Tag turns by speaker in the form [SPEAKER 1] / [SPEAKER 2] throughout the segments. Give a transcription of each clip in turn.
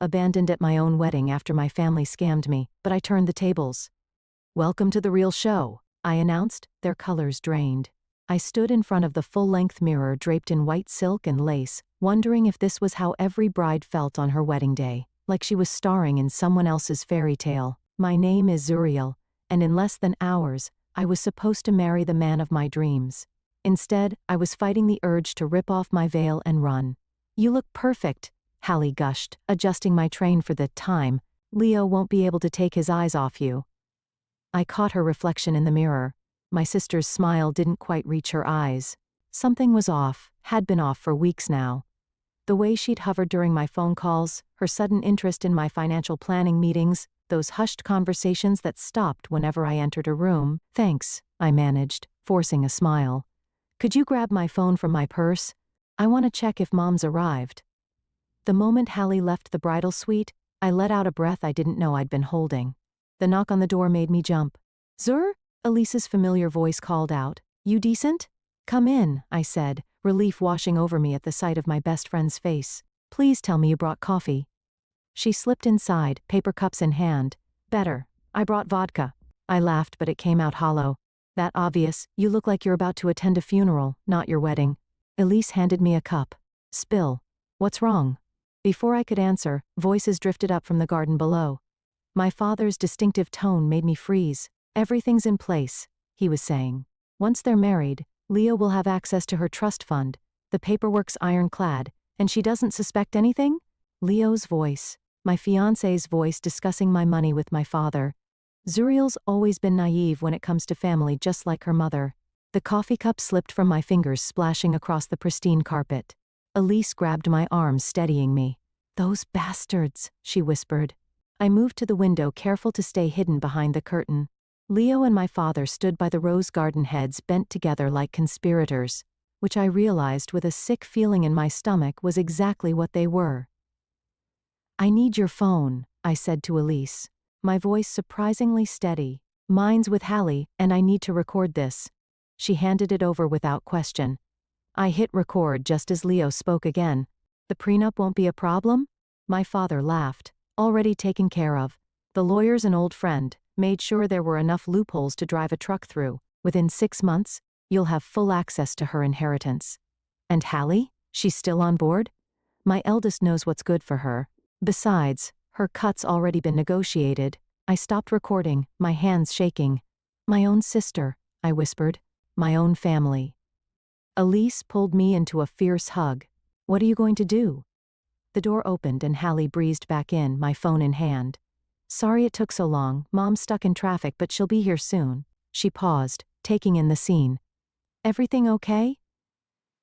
[SPEAKER 1] abandoned at my own wedding after my family scammed me, but I turned the tables. "Welcome to the real show," I announced, their colors drained. I stood in front of the full-length mirror draped in white silk and lace, wondering if this was how every bride felt on her wedding day, like she was starring in someone else's fairy tale. My name is Zuriel, and in less than hours, I was supposed to marry the man of my dreams. Instead, I was fighting the urge to rip off my veil and run. "You look perfect," Hallie gushed, adjusting my train for the time. "Leo won't be able to take his eyes off you." I caught her reflection in the mirror. My sister's smile didn't quite reach her eyes. Something was off, had been off for weeks now. The way she'd hovered during my phone calls, her sudden interest in my financial planning meetings, those hushed conversations that stopped whenever I entered a room. "Thanks," I managed, forcing a smile. "Could you grab my phone from my purse? I want to check if Mom's arrived." The moment Hallie left the bridal suite, I let out a breath I didn't know I'd been holding. The knock on the door made me jump. "Zur?" Elise's familiar voice called out. "You decent?" "Come in," I said, relief washing over me at the sight of my best friend's face. "Please tell me you brought coffee." She slipped inside, paper cups in hand. "Better. I brought vodka." I laughed, but it came out hollow. "That obvious? You look like you're about to attend a funeral, not your wedding." Elise handed me a cup. "Spill. What's wrong?" Before I could answer, voices drifted up from the garden below. My father's distinctive tone made me freeze. "Everything's in place," he was saying. "Once they're married, Leo will have access to her trust fund. The paperwork's ironclad, and she doesn't suspect anything?" Leo's voice, my fiancé's voice discussing my money with my father. Zuriel's always been naive when it comes to family, just like her mother. The coffee cup slipped from my fingers, splashing across the pristine carpet. Elise grabbed my arm, steadying me. "Those bastards," she whispered. I moved to the window, careful to stay hidden behind the curtain. Leo and my father stood by the rose garden, heads bent together like conspirators, which I realized with a sick feeling in my stomach was exactly what they were. "I need your phone," I said to Elise, my voice surprisingly steady. "Mine's with Hallie, and I need to record this." She handed it over without question. I hit record just as Leo spoke again. "The prenup won't be a problem?" My father laughed. "Already taken care of. The lawyer's an old friend, made sure there were enough loopholes to drive a truck through. Within 6 months, you'll have full access to her inheritance." "And Hallie? She's still on board?" "My eldest knows what's good for her. Besides, her cut's already been negotiated." I stopped recording, my hands shaking. "My own sister," I whispered. "My own family." Elise pulled me into a fierce hug. "What are you going to do?" The door opened and Hallie breezed back in, my phone in hand. "Sorry it took so long. Mom's stuck in traffic, but she'll be here soon." She paused, taking in the scene. "Everything okay?"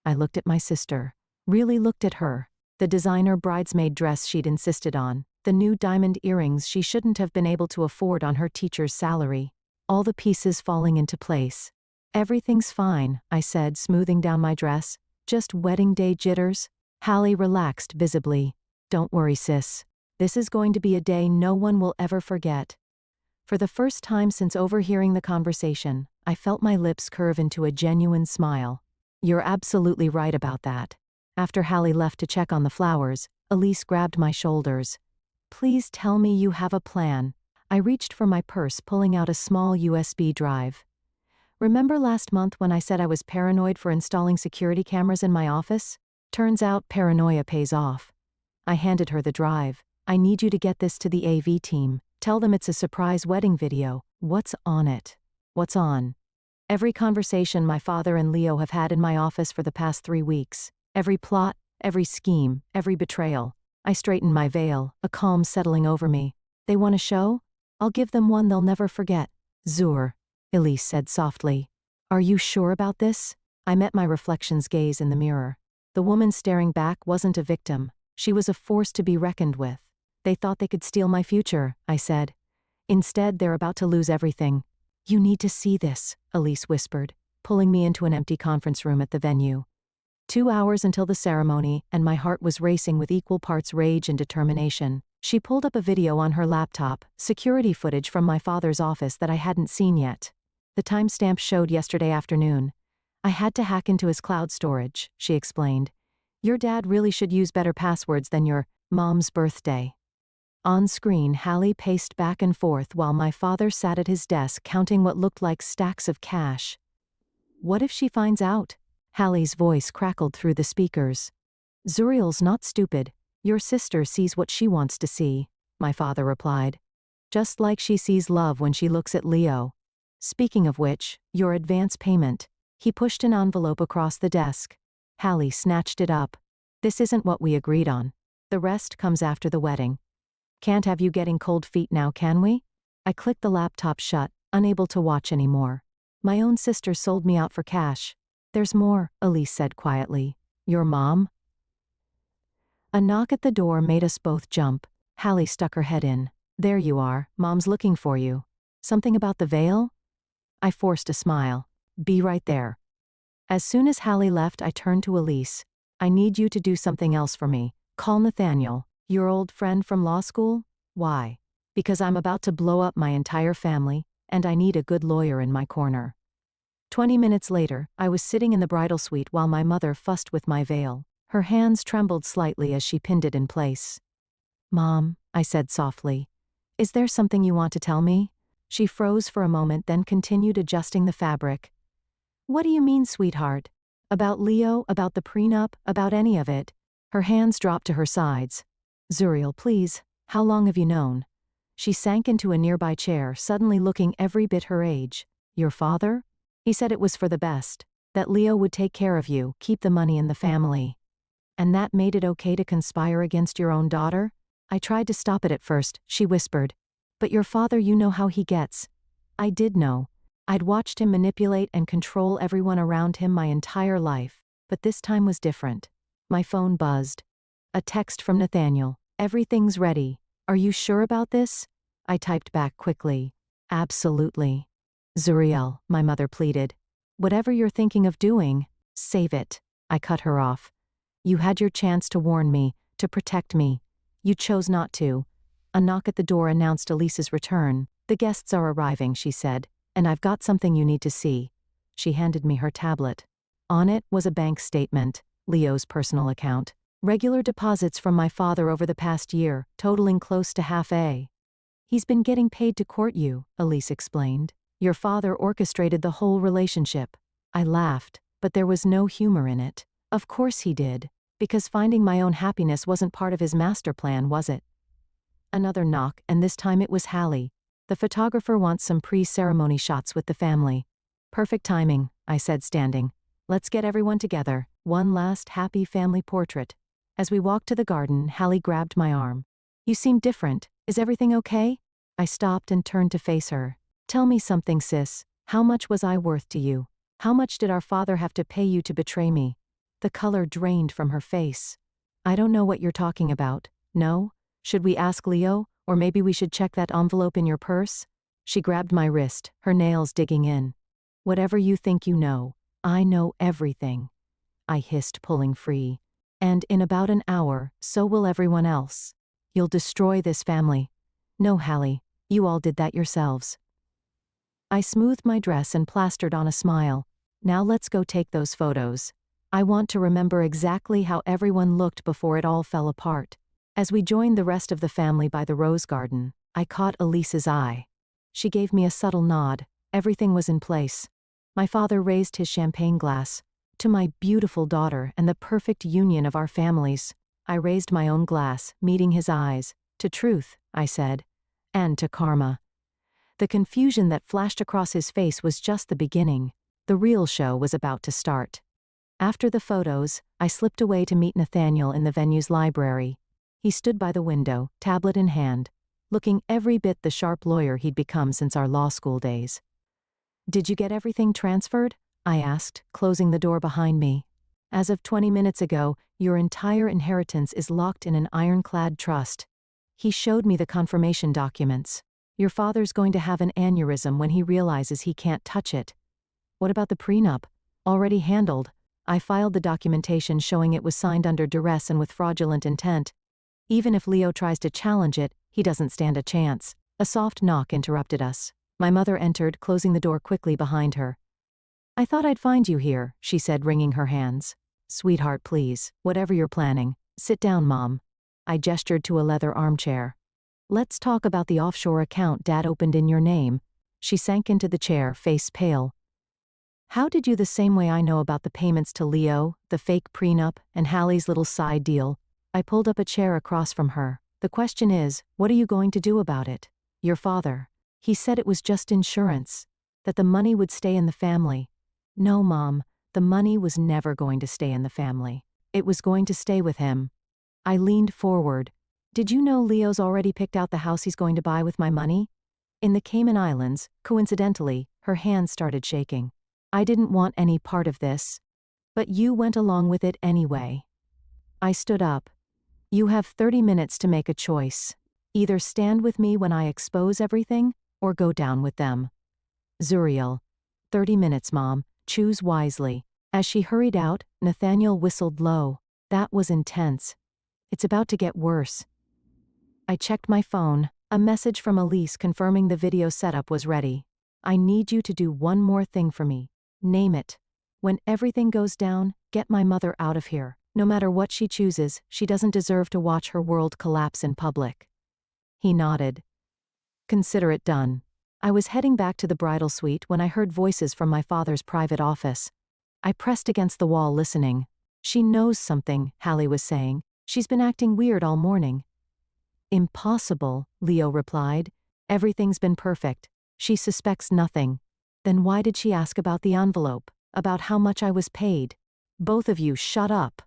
[SPEAKER 1] I looked at my sister. Really looked at her. The designer bridesmaid dress she'd insisted on. The new diamond earrings she shouldn't have been able to afford on her teacher's salary. All the pieces falling into place. "Everything's fine," I said, smoothing down my dress. "Just wedding day jitters." Hallie relaxed visibly. "Don't worry, sis. This is going to be a day no one will ever forget." For the first time since overhearing the conversation, I felt my lips curve into a genuine smile. "You're absolutely right about that." After Hallie left to check on the flowers, Elise grabbed my shoulders. "Please tell me you have a plan." I reached for my purse, pulling out a small USB drive. "Remember last month when I said I was paranoid for installing security cameras in my office? Turns out paranoia pays off." I handed her the drive. "I need you to get this to the AV team. Tell them it's a surprise wedding video." "What's on it?" "What's on?" "Every conversation my father and Leo have had in my office for the past 3 weeks. Every plot, every scheme, every betrayal." I straightened my veil, a calm settling over me. "They want a show? I'll give them one they'll never forget." "Zur," Elise said softly. "Are you sure about this?" I met my reflection's gaze in the mirror. The woman staring back wasn't a victim. She was a force to be reckoned with. "They thought they could steal my future," I said. "Instead, they're about to lose everything." "You need to see this," Elise whispered, pulling me into an empty conference room at the venue. 2 hours until the ceremony, and my heart was racing with equal parts rage and determination. She pulled up a video on her laptop, security footage from my father's office that I hadn't seen yet. The timestamp showed yesterday afternoon. "I had to hack into his cloud storage," she explained. "Your dad really should use better passwords than your mom's birthday." On screen, Hallie paced back and forth while my father sat at his desk counting what looked like stacks of cash. What if she finds out? Hallie's voice crackled through the speakers. Zuriel's not stupid. Your sister sees what she wants to see, my father replied. Just like she sees love when she looks at Leo. Speaking of which, your advance payment. He pushed an envelope across the desk. Hallie snatched it up. This isn't what we agreed on. The rest comes after the wedding. Can't have you getting cold feet now, can we? I clicked the laptop shut, unable to watch anymore. My own sister sold me out for cash. There's more, Elise said quietly. Your mom? A knock at the door made us both jump. Hallie stuck her head in. There you are, Mom's looking for you. Something about the veil? I forced a smile. Be right there. As soon as Hallie left, I turned to Elise. I need you to do something else for me. Call Nathaniel, your old friend from law school. Why? Because I'm about to blow up my entire family, and I need a good lawyer in my corner. 20 minutes later, I was sitting in the bridal suite while my mother fussed with my veil. Her hands trembled slightly as she pinned it in place. Mom, I said softly. Is there something you want to tell me? She froze for a moment, then continued adjusting the fabric. What do you mean, sweetheart? About Leo, about the prenup, about any of it? Her hands dropped to her sides. Zuriel, please, how long have you known? She sank into a nearby chair, suddenly looking every bit her age. Your father? He said it was for the best. That Leo would take care of you, keep the money in the family. And that made it okay to conspire against your own daughter? I tried to stop it at first, she whispered. But your father, you know how he gets. I did know. I'd watched him manipulate and control everyone around him my entire life, but this time was different. My phone buzzed. A text from Nathaniel. Everything's ready. Are you sure about this? I typed back quickly. Absolutely. Zuriel, my mother pleaded. Whatever you're thinking of doing, save it. I cut her off. You had your chance to warn me, to protect me. You chose not to. A knock at the door announced Elise's return. The guests are arriving, she said, and I've got something you need to see. She handed me her tablet. On it was a bank statement, Leo's personal account. Regular deposits from my father over the past year, totaling close to half a. He's been getting paid to court you, Elise explained. Your father orchestrated the whole relationship. I laughed, but there was no humor in it. Of course he did. Because finding my own happiness wasn't part of his master plan, was it? Another knock, and this time it was Hallie. The photographer wants some pre-ceremony shots with the family. Perfect timing, I said, standing. Let's get everyone together. One last happy family portrait. As we walked to the garden, Hallie grabbed my arm. You seem different. Is everything okay? I stopped and turned to face her. Tell me something, sis. How much was I worth to you? How much did our father have to pay you to betray me? The color drained from her face. I don't know what you're talking about. No? Should we ask Leo, or maybe we should check that envelope in your purse? She grabbed my wrist, her nails digging in. Whatever you think you know, I know everything. I hissed, pulling free. And in about an hour, so will everyone else. You'll destroy this family. No, Hallie, you all did that yourselves. I smoothed my dress and plastered on a smile. Now let's go take those photos. I want to remember exactly how everyone looked before it all fell apart. As we joined the rest of the family by the rose garden, I caught Elise's eye. She gave me a subtle nod. Everything was in place. My father raised his champagne glass. To my beautiful daughter and the perfect union of our families. I raised my own glass, meeting his eyes. To truth, I said. And to karma. The confusion that flashed across his face was just the beginning. The real show was about to start. After the photos, I slipped away to meet Nathaniel in the venue's library. He stood by the window, tablet in hand, looking every bit the sharp lawyer he'd become since our law school days. Did you get everything transferred? I asked, closing the door behind me. As of 20 minutes ago, your entire inheritance is locked in an ironclad trust. He showed me the confirmation documents. Your father's going to have an aneurysm when he realizes he can't touch it. What about the prenup? Already handled. I filed the documentation showing it was signed under duress and with fraudulent intent. Even if Leo tries to challenge it, he doesn't stand a chance. A soft knock interrupted us. My mother entered, closing the door quickly behind her. I thought I'd find you here, she said, wringing her hands. Sweetheart, please, whatever you're planning. Sit down, Mom. I gestured to a leather armchair. Let's talk about the offshore account Dad opened in your name. She sank into the chair, face pale. How did you the same way I know about the payments to Leo, the fake prenup, and Hallie's little side deal? I pulled up a chair across from her. The question is, what are you going to do about it? Your father. He said it was just insurance. That the money would stay in the family. No, Mom, the money was never going to stay in the family. It was going to stay with him. I leaned forward. Did you know Leo's already picked out the house he's going to buy with my money? In the Cayman Islands, coincidentally, her hands started shaking. I didn't want any part of this. But you went along with it anyway. I stood up. You have 30 minutes to make a choice. Either stand with me when I expose everything, or go down with them. Zuriel. 30 minutes, Mom. Choose wisely. As she hurried out, Nathaniel whistled low. That was intense. It's about to get worse. I checked my phone. A message from Elise confirming the video setup was ready. I need you to do one more thing for me. Name it. When everything goes down, get my mother out of here. No matter what she chooses, she doesn't deserve to watch her world collapse in public. He nodded. Consider it done. I was heading back to the bridal suite when I heard voices from my father's private office. I pressed against the wall listening. She knows something, Hallie was saying. She's been acting weird all morning. Impossible, Leo replied. Everything's been perfect. She suspects nothing. Then why did she ask about the envelope? About how much I was paid? Both of you shut up.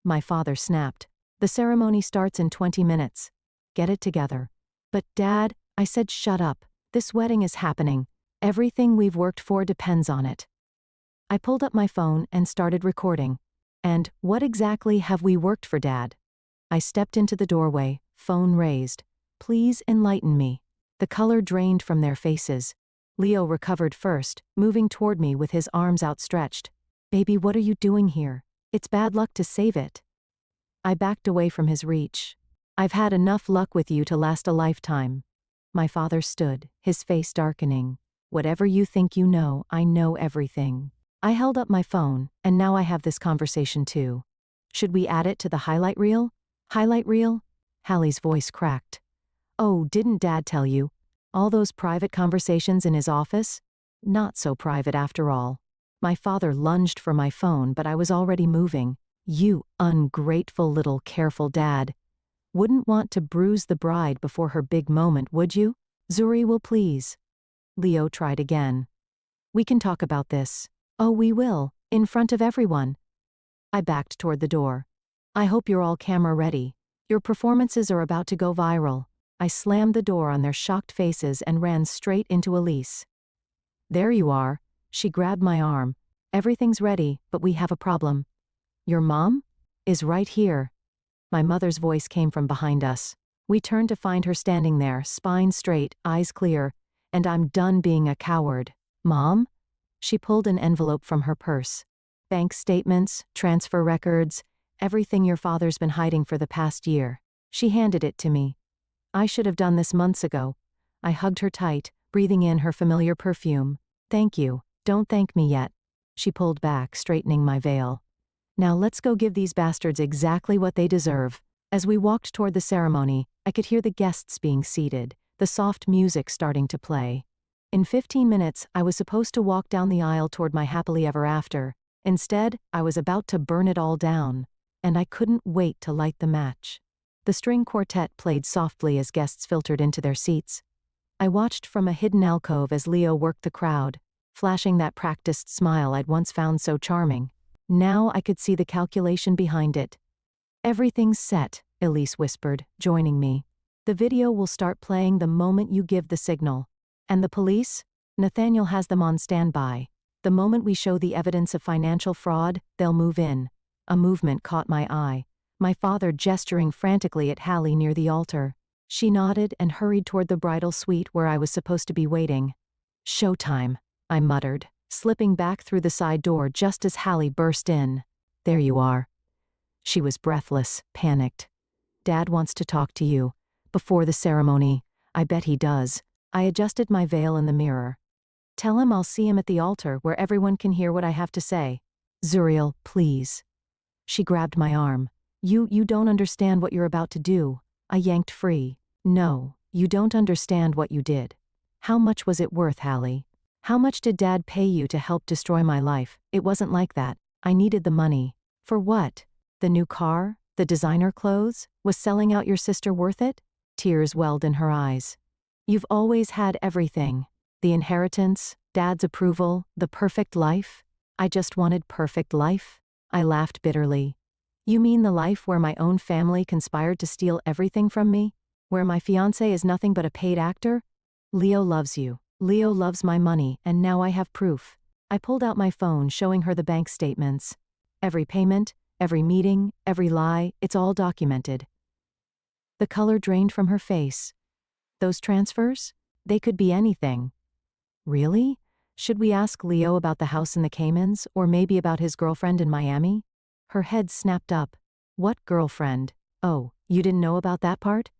[SPEAKER 1] My father snapped. The ceremony starts in 20 minutes. Get it together. But Dad, I said shut up. This wedding is happening. Everything we've worked for depends on it. I pulled up my phone and started recording. And what exactly have we worked for, Dad? I stepped into the doorway, phone raised. Please enlighten me. The color drained from their faces. Leo recovered first, moving toward me with his arms outstretched. Baby, what are you doing here? It's bad luck to save it. I backed away from his reach. I've had enough luck with you to last a lifetime. My father stood, his face darkening. Whatever you think you know, I know everything. I held up my phone, and now I have this conversation too. Should we add it to the highlight reel? Highlight reel? Hallie's voice cracked. Oh, didn't Dad tell you? All those private conversations in his office? Not so private after all. My father lunged for my phone, but I was already moving. You ungrateful little careful dad. Wouldn't want to bruise the bride before her big moment, would you? Zuri will please. Leo tried again. We can talk about this. Oh, we will, in front of everyone. I backed toward the door. I hope you're all camera ready. Your performances are about to go viral. I slammed the door on their shocked faces and ran straight into Elise. There you are. She grabbed my arm. Everything's ready, but we have a problem. Your mom? Is right here. My mother's voice came from behind us. We turned to find her standing there, spine straight, eyes clear, and I'm done being a coward. Mom? She pulled an envelope from her purse. Bank statements, transfer records, everything your father's been hiding for the past year. She handed it to me. I should have done this months ago. I hugged her tight, breathing in her familiar perfume. Thank you. Don't thank me yet. She pulled back, straightening my veil. Now let's go give these bastards exactly what they deserve. As we walked toward the ceremony, I could hear the guests being seated, the soft music starting to play. In 15 minutes, I was supposed to walk down the aisle toward my happily ever after. Instead, I was about to burn it all down. And I couldn't wait to light the match. The string quartet played softly as guests filtered into their seats. I watched from a hidden alcove as Leo worked the crowd, flashing that practiced smile I'd once found so charming. Now I could see the calculation behind it. Everything's set, Elise whispered, joining me. The video will start playing the moment you give the signal. And the police? Nathaniel has them on standby. The moment we show the evidence of financial fraud, they'll move in. A movement caught my eye. My father gesturing frantically at Hallie near the altar. She nodded and hurried toward the bridal suite where I was supposed to be waiting. Showtime, I muttered, slipping back through the side door just as Hallie burst in. There you are. She was breathless, panicked. Dad wants to talk to you. Before the ceremony. I bet he does. I adjusted my veil in the mirror. Tell him I'll see him at the altar where everyone can hear what I have to say. Zuriel, please. She grabbed my arm. You don't understand what you're about to do. I yanked free. No, You don't understand what you did. How much was it worth, Hallie? How much did Dad pay you to help destroy my life? It wasn't like that. I needed the money. For what? The new car? The designer clothes? Was selling out your sister worth it? Tears welled in her eyes. You've always had everything. The inheritance, Dad's approval, the perfect life. I just wanted perfect life. I laughed bitterly. You mean the life where my own family conspired to steal everything from me? Where my fiancé is nothing but a paid actor? Leo loves you. Leo loves my money, and now I have proof. I pulled out my phone, showing her the bank statements. Every payment, every meeting, every lie, it's all documented. The color drained from her face. Those transfers? They could be anything. Really? Should we ask Leo about the house in the Caymans, or maybe about his girlfriend in Miami? Her head snapped up. What girlfriend? Oh, you didn't know about that part?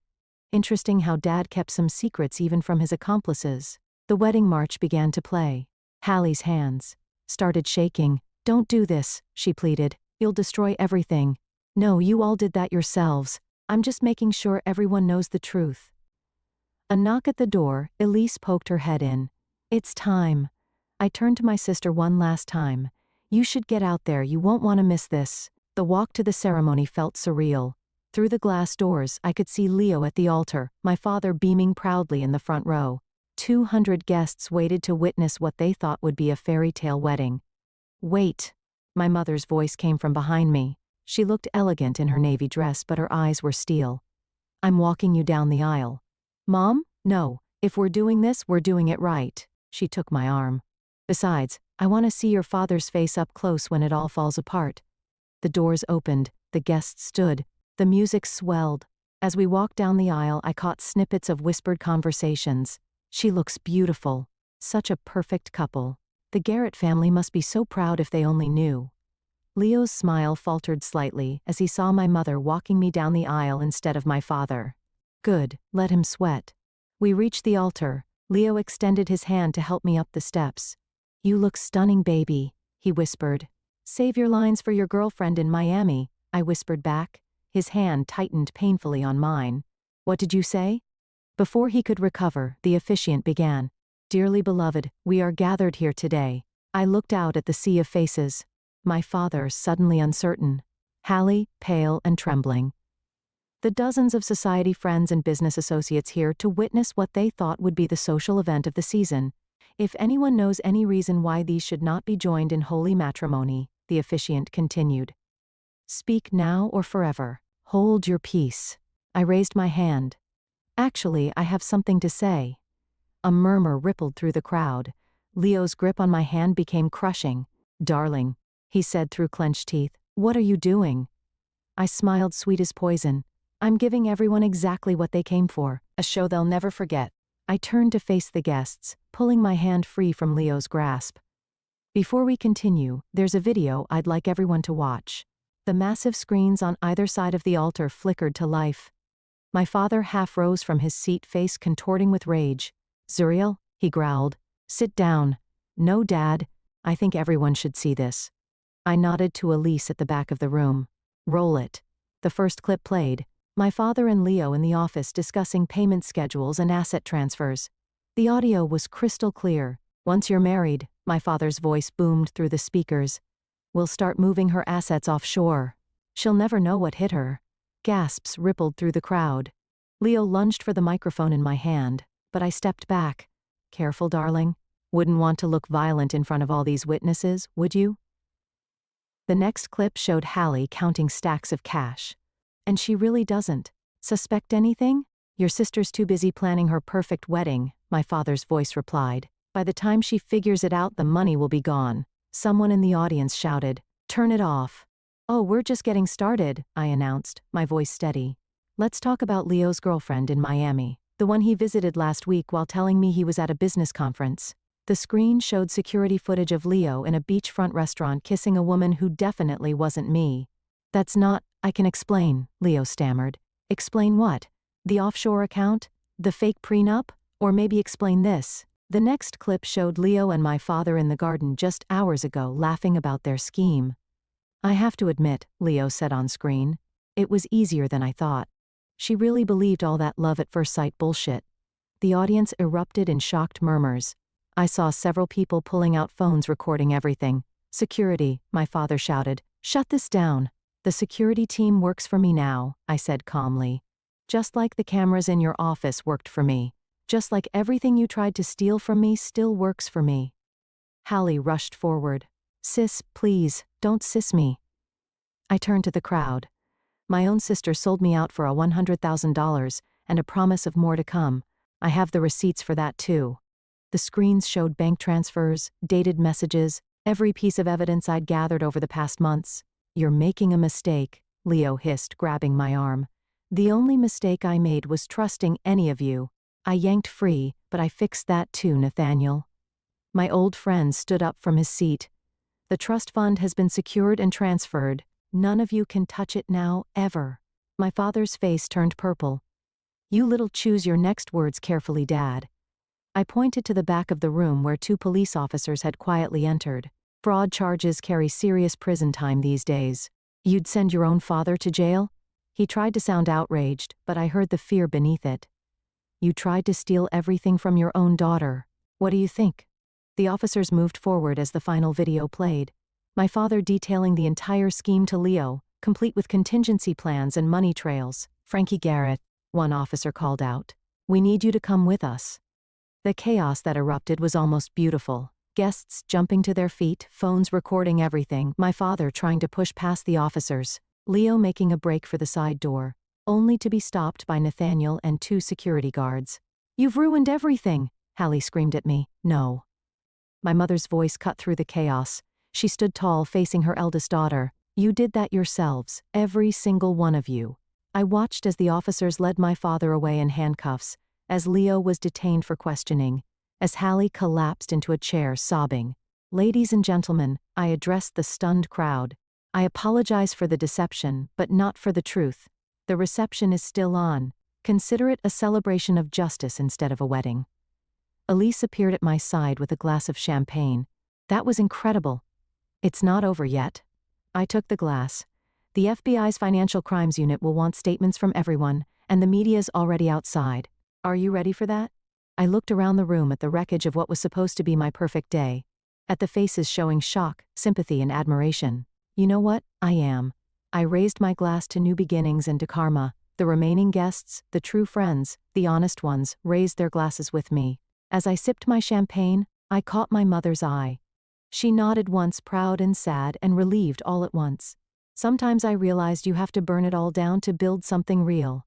[SPEAKER 1] Interesting how Dad kept some secrets even from his accomplices. The wedding march began to play. Hallie's hands started shaking. Don't do this, she pleaded. You'll destroy everything. No, you all did that yourselves. I'm just making sure everyone knows the truth. A knock at the door, Elise poked her head in. It's time. I turned to my sister one last time. You should get out there, you won't want to miss this. The walk to the ceremony felt surreal. Through the glass doors, I could see Leo at the altar, my father beaming proudly in the front row. 200 guests waited to witness what they thought would be a fairy tale wedding. Wait. My mother's voice came from behind me. She looked elegant in her navy dress, but her eyes were steel. I'm walking you down the aisle. Mom? No. If we're doing this, we're doing it right. She took my arm. Besides, I want to see your father's face up close when it all falls apart. The doors opened, the guests stood, the music swelled. As we walked down the aisle, I caught snippets of whispered conversations. She looks beautiful. Such a perfect couple. The Garrett family must be so proud if they only knew. Leo's smile faltered slightly as he saw my mother walking me down the aisle instead of my father. Good, let him sweat. We reached the altar. Leo extended his hand to help me up the steps. You look stunning, baby, he whispered. Save your lines for your girlfriend in Miami, I whispered back. His hand tightened painfully on mine. What did you say? Before he could recover, the officiant began. Dearly beloved, we are gathered here today. I looked out at the sea of faces. My father suddenly uncertain. Hallie, pale and trembling. The dozens of society friends and business associates here to witness what they thought would be the social event of the season. If anyone knows any reason why these should not be joined in holy matrimony, the officiant continued. Speak now or forever. Hold your peace. I raised my hand. Actually, I have something to say. A murmur rippled through the crowd. Leo's grip on my hand became crushing. Darling, he said through clenched teeth, what are you doing? I smiled, sweet as poison. I'm giving everyone exactly what they came for, a show they'll never forget. I turned to face the guests, pulling my hand free from Leo's grasp. Before we continue, there's a video I'd like everyone to watch. The massive screens on either side of the altar flickered to life. My father half rose from his seat, face contorting with rage. Zuriel, he growled. Sit down. No, Dad. I think everyone should see this. I nodded to Elise at the back of the room. Roll it. The first clip played. My father and Leo in the office discussing payment schedules and asset transfers. The audio was crystal clear. Once you're married, my father's voice boomed through the speakers. We'll start moving her assets offshore. She'll never know what hit her. Gasps rippled through the crowd. Leo lunged for the microphone in my hand, but I stepped back. Careful, darling. Wouldn't want to look violent in front of all these witnesses, would you? The next clip showed Hallie counting stacks of cash. And she really doesn't. Suspect anything? Your sister's too busy planning her perfect wedding, my father's voice replied. By the time she figures it out, the money will be gone. Someone in the audience shouted, Turn it off. Oh, we're just getting started, I announced, my voice steady. Let's talk about Leo's girlfriend in Miami, the one he visited last week while telling me he was at a business conference. The screen showed security footage of Leo in a beachfront restaurant kissing a woman who definitely wasn't me. That's not, I can explain, Leo stammered. Explain what? The offshore account? The fake prenup? Or maybe explain this. The next clip showed Leo and my father in the garden just hours ago laughing about their scheme. I have to admit, Leo said on screen, it was easier than I thought. She really believed all that love at first sight bullshit. The audience erupted in shocked murmurs. I saw several people pulling out phones recording everything. "Security," my father shouted. "Shut this down." "The security team works for me now," I said calmly. "Just like the cameras in your office worked for me. Just like everything you tried to steal from me still works for me." Hallie rushed forward. "Sis, please, don't sis me." I turned to the crowd. My own sister sold me out for a $100,000 and a promise of more to come. I have the receipts for that too. The screens showed bank transfers, dated messages, every piece of evidence I'd gathered over the past months. "You're making a mistake," Leo hissed, grabbing my arm. "The only mistake I made was trusting any of you. I yanked free, but I fixed that too, Nathaniel." My old friend stood up from his seat. "The trust fund has been secured and transferred. None of you can touch it now, ever." My father's face turned purple. "You little choose your next words carefully, Dad." I pointed to the back of the room where 2 police officers had quietly entered. "Fraud charges carry serious prison time these days. You'd send your own father to jail?" He tried to sound outraged, but I heard the fear beneath it. "You tried to steal everything from your own daughter. What do you think?" The officers moved forward as the final video played. My father detailing the entire scheme to Leo, complete with contingency plans and money trails. "Frankie Garrett," one officer called out, "we need you to come with us." The chaos that erupted was almost beautiful. Guests jumping to their feet, phones recording everything, my father trying to push past the officers, Leo making a break for the side door, only to be stopped by Nathaniel and 2 security guards. "You've ruined everything," Hallie screamed at me. "No." My mother's voice cut through the chaos. She stood tall, facing her eldest daughter. "You did that yourselves, every single one of you." I watched as the officers led my father away in handcuffs, as Leo was detained for questioning, as Hallie collapsed into a chair sobbing. "Ladies and gentlemen," I addressed the stunned crowd. "I apologize for the deception, but not for the truth. The reception is still on. Consider it a celebration of justice instead of a wedding." Elise appeared at my side with a glass of champagne. "That was incredible." "It's not over yet." I took the glass. "The FBI's Financial Crimes Unit will want statements from everyone, and the media's already outside. Are you ready for that?" I looked around the room at the wreckage of what was supposed to be my perfect day. At the faces showing shock, sympathy, and admiration. "You know what? I am." I raised my glass to new beginnings and to karma. The remaining guests, the true friends, the honest ones, raised their glasses with me. As I sipped my champagne, I caught my mother's eye. She nodded once, proud and sad and relieved all at once. Sometimes I realized you have to burn it all down to build something real.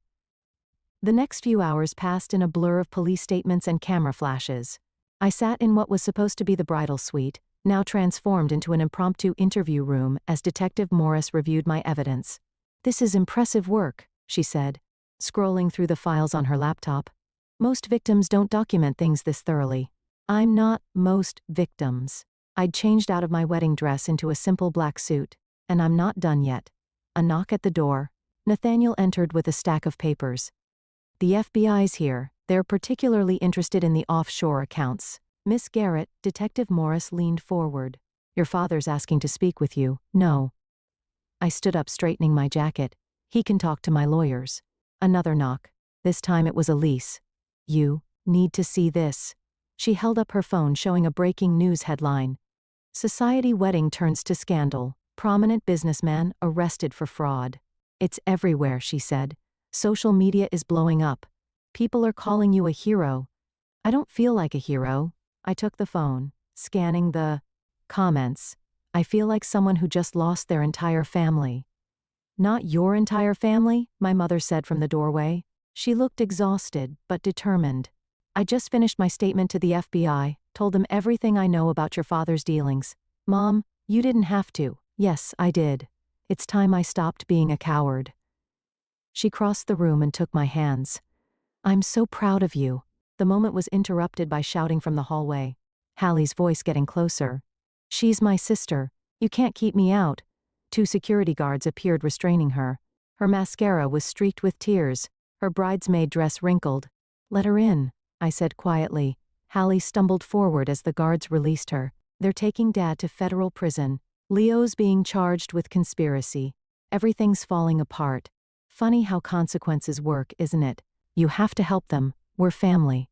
[SPEAKER 1] The next few hours passed in a blur of police statements and camera flashes. I sat in what was supposed to be the bridal suite, now transformed into an impromptu interview room as Detective Morris reviewed my evidence. "This is impressive work," she said, scrolling through the files on her laptop. "Most victims don't document things this thoroughly." I'm not most victims. I'd changed out of my wedding dress into a simple black suit, and I'm not done yet. A knock at the door. Nathaniel entered with a stack of papers. "The FBI's here. They're particularly interested in the offshore accounts." "Miss Garrett," Detective Morris leaned forward. "Your father's asking to speak with you." "No." I stood up, straightening my jacket. "He can talk to my lawyers." Another knock. This time it was Elise. "You need to see this." She held up her phone, showing a breaking news headline. "Society wedding turns to scandal. Prominent businessman arrested for fraud." "It's everywhere," she said. "Social media is blowing up. People are calling you a hero." "I don't feel like a hero." I took the phone, scanning the comments. "I feel like someone who just lost their entire family." "Not your entire family," my mother said from the doorway. She looked exhausted, but determined. "I just finished my statement to the FBI, told them everything I know about your father's dealings." "Mom, you didn't have to." "Yes, I did. It's time I stopped being a coward." She crossed the room and took my hands. "I'm so proud of you." The moment was interrupted by shouting from the hallway. Hallie's voice getting closer. "She's my sister. You can't keep me out." 2 security guards appeared, restraining her. Her mascara was streaked with tears, her bridesmaid dress wrinkled. "Let her in," I said quietly. Hallie stumbled forward as the guards released her. "They're taking Dad to federal prison. Leo's being charged with conspiracy. Everything's falling apart. Funny how consequences work, isn't it? You have to help them. We're family."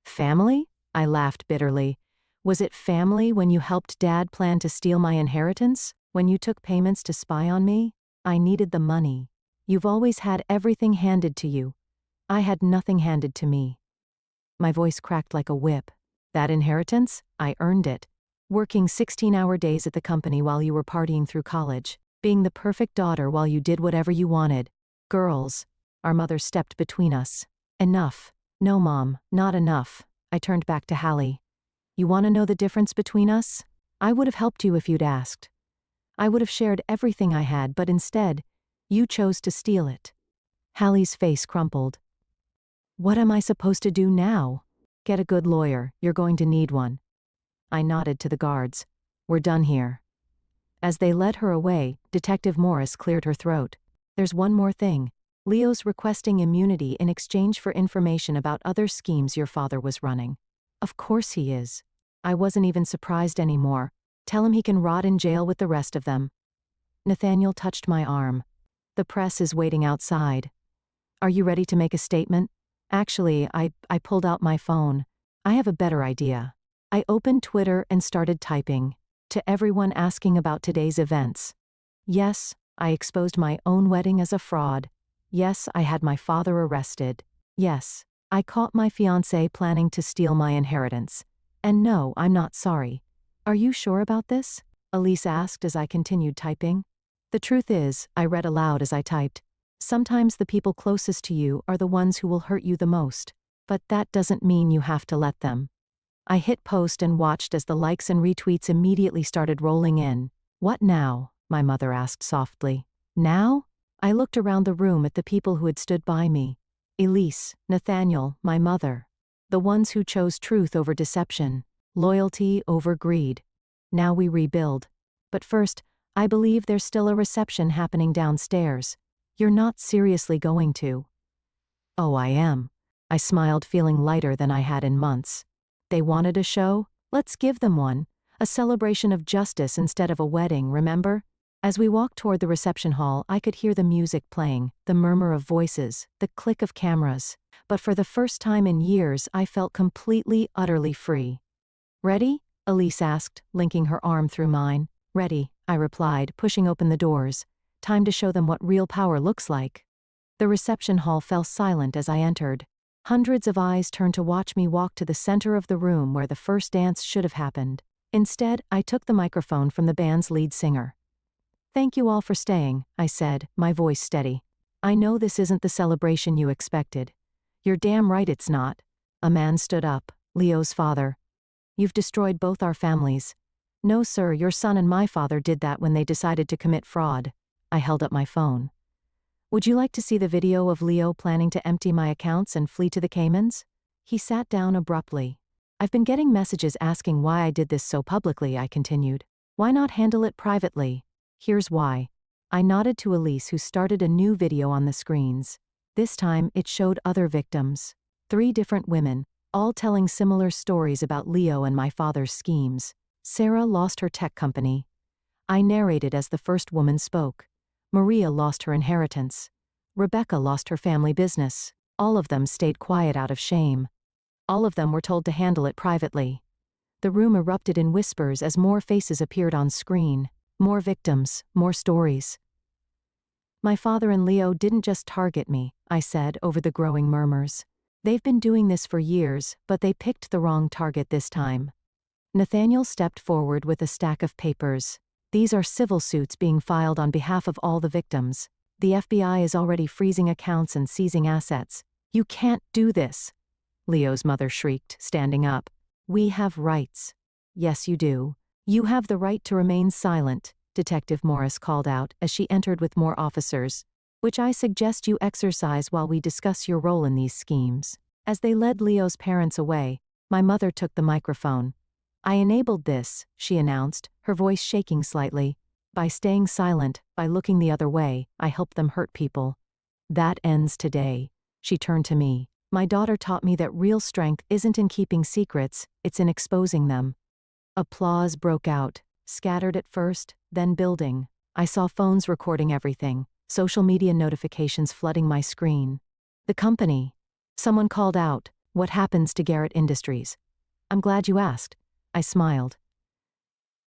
[SPEAKER 1] Family? I laughed bitterly. Was it family when you helped Dad plan to steal my inheritance? When you took payments to spy on me? I needed the money. You've always had everything handed to you. I had nothing handed to me. My voice cracked like a whip. That inheritance? I earned it. Working 16-hour days at the company while you were partying through college. Being the perfect daughter while you did whatever you wanted. Girls. Our mother stepped between us. Enough. No, Mom, not enough. I turned back to Hallie. You want to know the difference between us? I would have helped you if you'd asked. I would have shared everything I had, but instead, you chose to steal it. Hallie's face crumpled. What am I supposed to do now? Get a good lawyer, you're going to need one. I nodded to the guards. We're done here. As they led her away, Detective Morris cleared her throat. There's one more thing. Leo's requesting immunity in exchange for information about other schemes your father was running. Of course he is. I wasn't even surprised anymore. Tell him he can rot in jail with the rest of them. Nathaniel touched my arm. The press is waiting outside. Are you ready to make a statement? Actually, I pulled out my phone. I have a better idea. I opened Twitter and started typing. To everyone asking about today's events. Yes, I exposed my own wedding as a fraud. Yes, I had my father arrested. Yes, I caught my fiancé planning to steal my inheritance. And no, I'm not sorry. Are you sure about this? Elise asked as I continued typing. The truth is, I read aloud as I typed. Sometimes the people closest to you are the ones who will hurt you the most. But that doesn't mean you have to let them. I hit post and watched as the likes and retweets immediately started rolling in. What now? My mother asked softly. Now? I looked around the room at the people who had stood by me. Elise, Nathaniel, my mother. The ones who chose truth over deception, loyalty over greed. Now we rebuild. But first, I believe there's still a reception happening downstairs. You're not seriously going to. Oh, I am. I smiled, feeling lighter than I had in months. They wanted a show? Let's give them one. A celebration of justice instead of a wedding, remember? As we walked toward the reception hall, I could hear the music playing, the murmur of voices, the click of cameras. But for the first time in years, I felt completely, utterly free. Ready? Elise asked, linking her arm through mine. Ready, I replied, pushing open the doors. Time to show them what real power looks like. The reception hall fell silent as I entered. Hundreds of eyes turned to watch me walk to the center of the room where the first dance should have happened. Instead, I took the microphone from the band's lead singer. Thank you all for staying, I said, my voice steady. I know this isn't the celebration you expected. You're damn right it's not. A man stood up, Leo's father. You've destroyed both our families. No, sir, your son and my father did that when they decided to commit fraud. I held up my phone. Would you like to see the video of Leo planning to empty my accounts and flee to the Caymans? He sat down abruptly. I've been getting messages asking why I did this so publicly, I continued. Why not handle it privately? Here's why. I nodded to Elise, who started a new video on the screens. This time, it showed other victims. 3 different women, all telling similar stories about Leo and my father's schemes. Sarah lost her tech company. I narrated as the first woman spoke. Maria lost her inheritance. Rebecca lost her family business. All of them stayed quiet out of shame. All of them were told to handle it privately. The room erupted in whispers as more faces appeared on screen. More victims, more stories. My father and Leo didn't just target me, I said over the growing murmurs. They've been doing this for years, but they picked the wrong target this time. Nathaniel stepped forward with a stack of papers. These are civil suits being filed on behalf of all the victims. The FBI is already freezing accounts and seizing assets. You can't do this, Leo's mother shrieked, standing up. We have rights. Yes, you do. You have the right to remain silent, Detective Morris called out as she entered with more officers, which I suggest you exercise while we discuss your role in these schemes. As they led Leo's parents away, my mother took the microphone. I enabled this, she announced, her voice shaking slightly. By staying silent, by looking the other way, I helped them hurt people. That ends today. She turned to me. My daughter taught me that real strength isn't in keeping secrets, it's in exposing them. Applause broke out, scattered at first, then building. I saw phones recording everything, social media notifications flooding my screen. The company. Someone called out, What happens to Garrett Industries? I'm glad you asked. I smiled.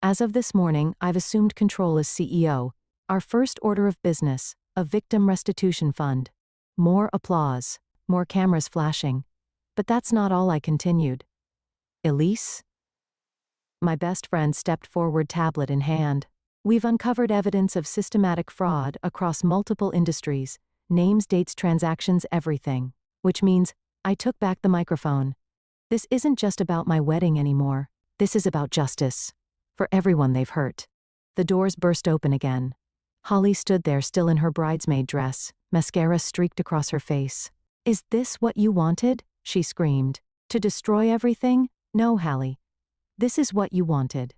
[SPEAKER 1] As of this morning, I've assumed control as CEO. Our first order of business, a victim restitution fund. More applause, more cameras flashing. But that's not all, I continued. Elise? My best friend stepped forward, tablet in hand. We've uncovered evidence of systematic fraud across multiple industries, names, dates, transactions, everything. Which means, I took back the microphone. This isn't just about my wedding anymore. This is about justice. For everyone they've hurt. The doors burst open again. Holly stood there still in her bridesmaid dress, mascara streaked across her face. Is this what you wanted? She screamed. To destroy everything? No, Hallie. This is what you wanted.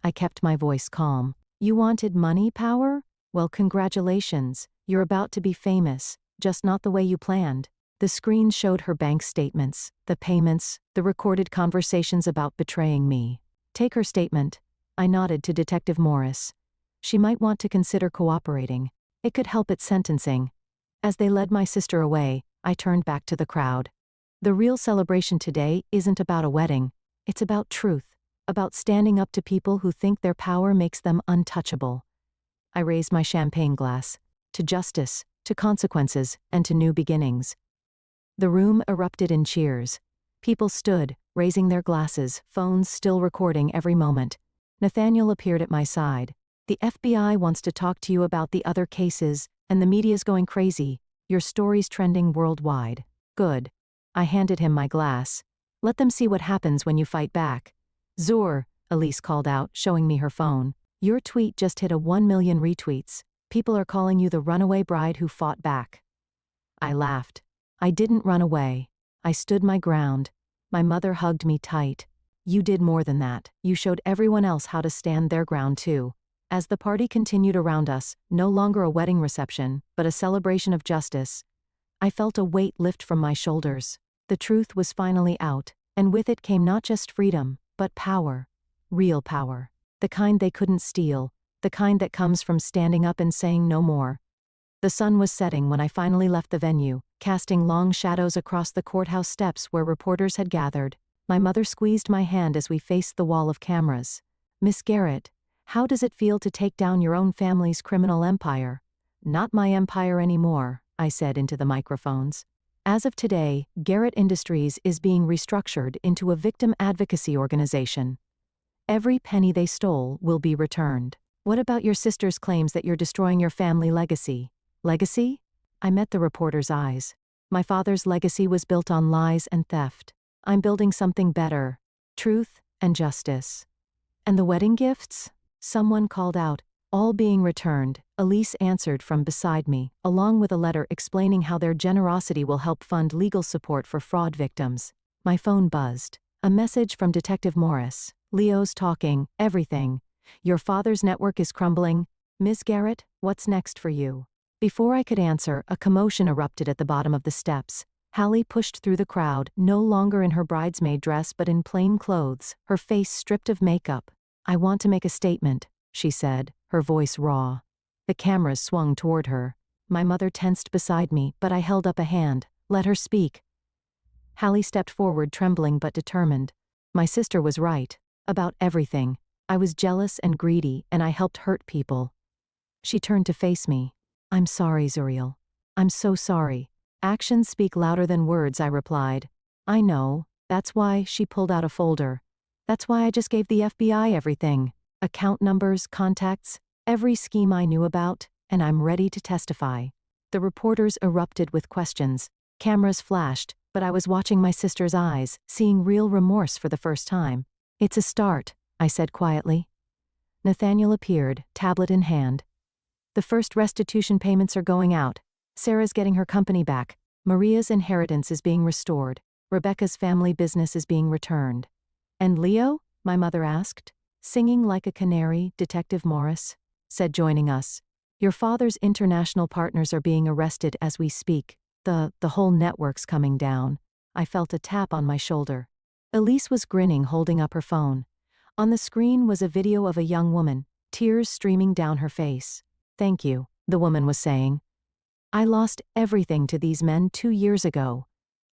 [SPEAKER 1] I kept my voice calm. You wanted money, power? Well, congratulations. You're about to be famous, just not the way you planned. The screen showed her bank statements, the payments, the recorded conversations about betraying me. Take her statement. I nodded to Detective Morris. She might want to consider cooperating. It could help at sentencing. As they led my sister away, I turned back to the crowd. The real celebration today isn't about a wedding. It's about truth. About standing up to people who think their power makes them untouchable. I raised my champagne glass. To justice, to consequences, and to new beginnings. The room erupted in cheers. People stood, raising their glasses, phones still recording every moment. Nathaniel appeared at my side. The FBI wants to talk to you about the other cases, and the media's going crazy. Your story's trending worldwide. Good. I handed him my glass. Let them see what happens when you fight back. Zur, Elise called out, showing me her phone. Your tweet just hit 1 million retweets. People are calling you the runaway bride who fought back. I laughed. I didn't run away. I stood my ground. My mother hugged me tight. You did more than that. You showed everyone else how to stand their ground too. As the party continued around us, no longer a wedding reception, but a celebration of justice, I felt a weight lift from my shoulders. The truth was finally out, and with it came not just freedom, but power. Real power. The kind they couldn't steal, the kind that comes from standing up and saying no more. The sun was setting when I finally left the venue, casting long shadows across the courthouse steps where reporters had gathered. My mother squeezed my hand as we faced the wall of cameras. Miss Garrett, how does it feel to take down your own family's criminal empire? Not my empire anymore, I said into the microphones. As of today, Garrett Industries is being restructured into a victim advocacy organization. Every penny they stole will be returned. What about your sister's claims that you're destroying your family legacy? Legacy? I met the reporter's eyes. My father's legacy was built on lies and theft. I'm building something better. Truth and justice. And the wedding gifts? Someone called out. All being returned, Elise answered from beside me, along with a letter explaining how their generosity will help fund legal support for fraud victims. My phone buzzed. A message from Detective Morris. Leo's talking, everything. Your father's network is crumbling. Ms. Garrett, what's next for you? Before I could answer, a commotion erupted at the bottom of the steps. Hallie pushed through the crowd, no longer in her bridesmaid dress but in plain clothes, her face stripped of makeup. I want to make a statement, she said, her voice raw. The cameras swung toward her. My mother tensed beside me, but I held up a hand. Let her speak. Hallie stepped forward, trembling but determined. My sister was right. About everything. I was jealous and greedy, and I helped hurt people. She turned to face me. I'm sorry, Zuriel. I'm so sorry. Actions speak louder than words, I replied. I know. That's why she pulled out a folder. That's why I just gave the FBI everything. Account numbers, contacts, every scheme I knew about, and I'm ready to testify. The reporters erupted with questions. Cameras flashed, but I was watching my sister's eyes, seeing real remorse for the first time. It's a start, I said quietly. Nathaniel appeared, tablet in hand. The first restitution payments are going out. Sarah's getting her company back. Maria's inheritance is being restored. Rebecca's family business is being returned. And Leo? My mother asked. Singing like a canary, Detective Morris said, joining us. Your father's international partners are being arrested as we speak. The whole network's coming down. I felt a tap on my shoulder. Elise was grinning, holding up her phone. On the screen was a video of a young woman, tears streaming down her face. Thank you, the woman was saying. I lost everything to these men 2 years ago.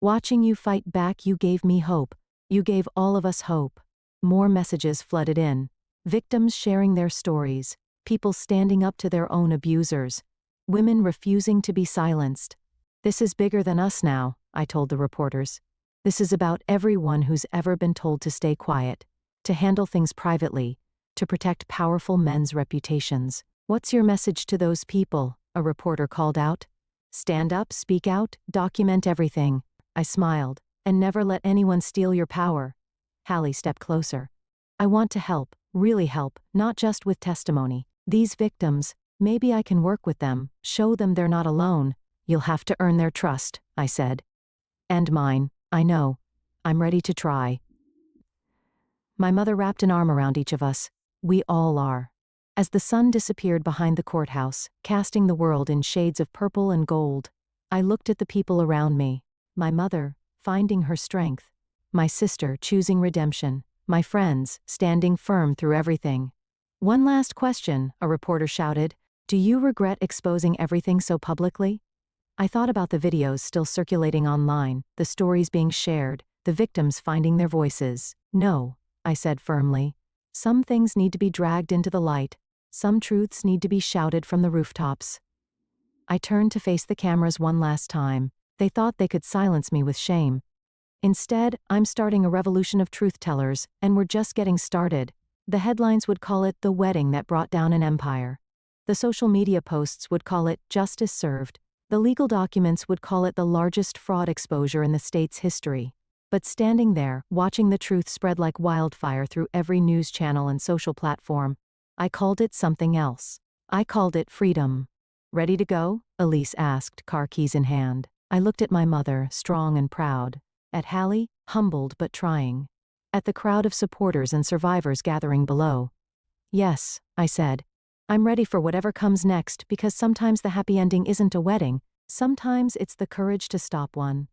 [SPEAKER 1] Watching you fight back, you gave me hope. You gave all of us hope. More messages flooded in. Victims sharing their stories. People standing up to their own abusers. Women refusing to be silenced. This is bigger than us now, I told the reporters. This is about everyone who's ever been told to stay quiet, to handle things privately, to protect powerful men's reputations. What's your message to those people? A reporter called out. Stand up, speak out, document everything. I smiled. And never let anyone steal your power. Hallie stepped closer. I want to help, really help, not just with testimony. These victims, maybe I can work with them, show them they're not alone. You'll have to earn their trust, I said. And mine, I know. I'm ready to try. My mother wrapped an arm around each of us. We all are. As the sun disappeared behind the courthouse, casting the world in shades of purple and gold, I looked at the people around me. My mother, finding her strength. My sister, choosing redemption. My friends, standing firm through everything. One last question, a reporter shouted. Do you regret exposing everything so publicly? I thought about the videos still circulating online, the stories being shared, the victims finding their voices. No, I said firmly. Some things need to be dragged into the light. Some truths need to be shouted from the rooftops. I turned to face the cameras one last time. They thought they could silence me with shame. Instead, I'm starting a revolution of truth-tellers, and we're just getting started. The headlines would call it the wedding that brought down an empire. The social media posts would call it justice served. The legal documents would call it the largest fraud exposure in the state's history. But standing there, watching the truth spread like wildfire through every news channel and social platform, I called it something else. I called it freedom. Ready to go? Elise asked, car keys in hand. I looked at my mother, strong and proud. At Hallie, humbled but trying. At the crowd of supporters and survivors gathering below. Yes, I said. I'm ready for whatever comes next because sometimes the happy ending isn't a wedding, sometimes it's the courage to stop one.